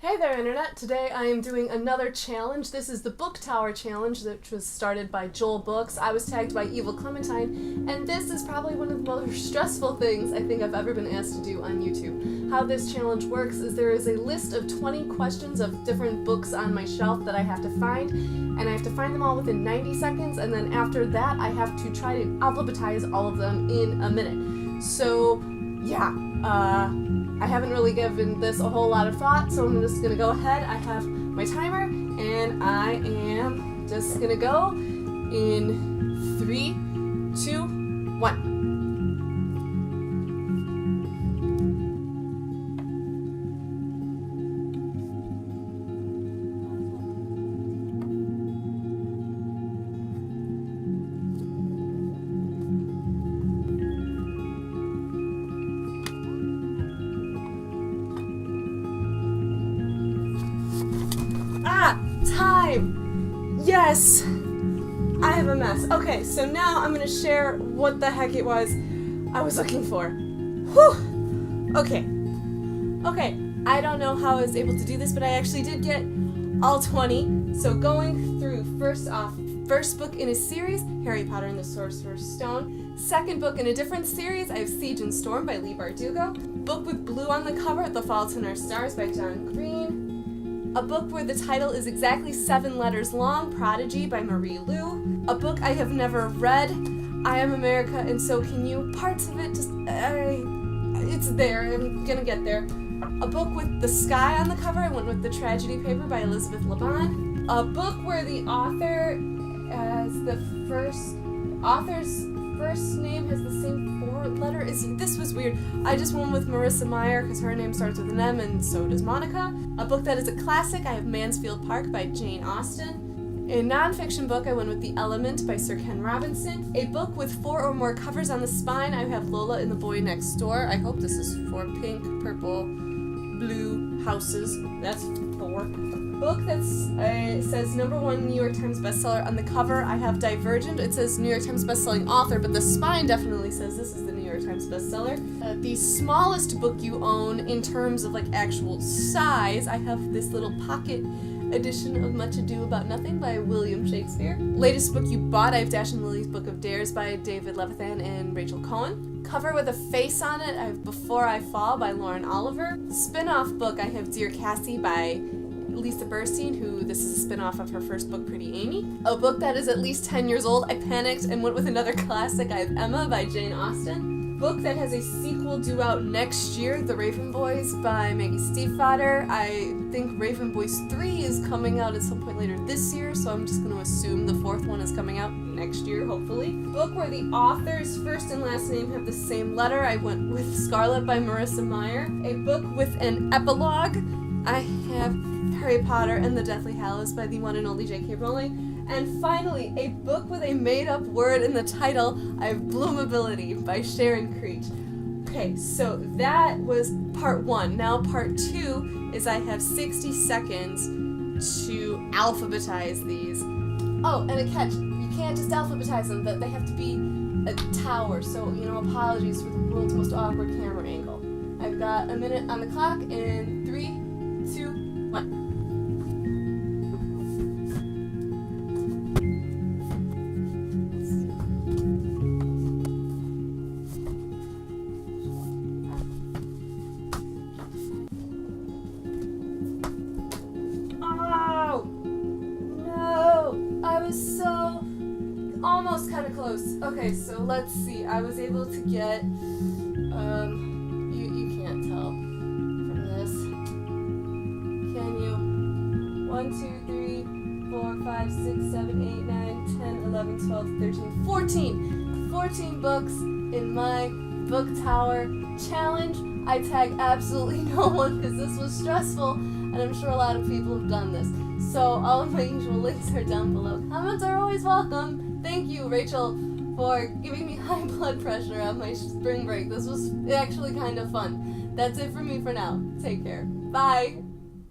Hey there, Internet! Today I am doing another challenge. This is the Book Tower Challenge, which was started by Joel Books. I was tagged by Evil Clementine, and this is probably one of the most stressful things I think I've ever been asked to do on YouTube. How this challenge works is there is a list of 20 questions of different books on my shelf that I have to find, and I have to find them all within 90 seconds, and then after that I have to try to alphabetize all of them in a minute. So, yeah, I haven't really given this a whole lot of thought, so I'm just gonna go ahead. I have my timer, and I am just gonna go in 3, 2, 1. Time! Yes! I have a mess. Okay, so now I'm gonna share what the heck it was I was looking for. Whew! Okay. I don't know how I was able to do this, but I actually did get all 20. So going through, first off, first book in a series, Harry Potter and the Sorcerer's Stone. Second book in a different series, I have Siege and Storm by Leigh Bardugo. Book with blue on the cover, The Fault in Our Stars by John Green. A book where the title is exactly 7 letters long, Prodigy by Marie Lu. A book I have never read, I Am America and So Can You. Parts of it just, it's there, I'm gonna get there. A book with the sky on the cover, I went with The Tragedy Paper by Elizabeth Laban. A book where the author author's first name has the same 4 letter. This was weird. I just went with Marissa Meyer because her name starts with an M and so does Monica. A book that is a classic, I have Mansfield Park by Jane Austen. A non-fiction book, I went with The Element by Sir Ken Robinson. A book with 4 or more covers on the spine, I have Lola and the Boy Next Door. I hope this is 4 pink, purple, blue houses. That's 4. Book that says #1 New York Times bestseller on the cover. I have Divergent. It says New York Times bestselling author, but the spine definitely says this is the New York Times bestseller. The smallest book you own in terms of like actual size, I have this little pocket edition of Much Ado About Nothing by William Shakespeare. Latest book you bought, I have Dash and Lily's Book of Dares by David Levithan and Rachel Cohen. Cover with a face on it, I have Before I Fall by Lauren Oliver. Spin-off book, I have Dear Cassie by Lisa Burstein, who this is a spin-off of her first book, Pretty Amy. A book that is at least 10 years old, I panicked and went with another classic, I have Emma by Jane Austen. Book that has a sequel due out next year, The Raven Boys by Maggie Stiefvater. I think Raven Boys 3 is coming out at some point later this year, so I'm just going to assume the 4th one is coming out next year, hopefully. Book where the author's first and last name have the same letter, I went with Scarlet by Marissa Meyer. A book with an epilogue, I have Harry Potter and the Deathly Hallows by the one and only J.K. Rowling. And finally, a book with a made-up word in the title, I have Bloomability by Sharon Creech. Okay, so that was part 1. Now part 2 is I have 60 seconds to alphabetize these. Oh, and a catch. You can't just alphabetize them, but they have to be a tower, so, apologies for the world's most awkward camera angle. I've got a minute on the clock, in 3, 2, 1. Almost kind of close. Okay, so let's see. I was able to get, you can't tell from this. Can you? 1, 2, 3, 4, 5, 6, 7, 8, 9, 10, 11, 12, 13, 14. 14 books in my Book Tower Challenge. I tag absolutely no one because this was stressful, and I'm sure a lot of people have done this. So all of my usual links are down below. Comments are always welcome. Thank you, Rachel, for giving me high blood pressure on my spring break. This was actually kind of fun. That's it for me for now. Take care. Bye!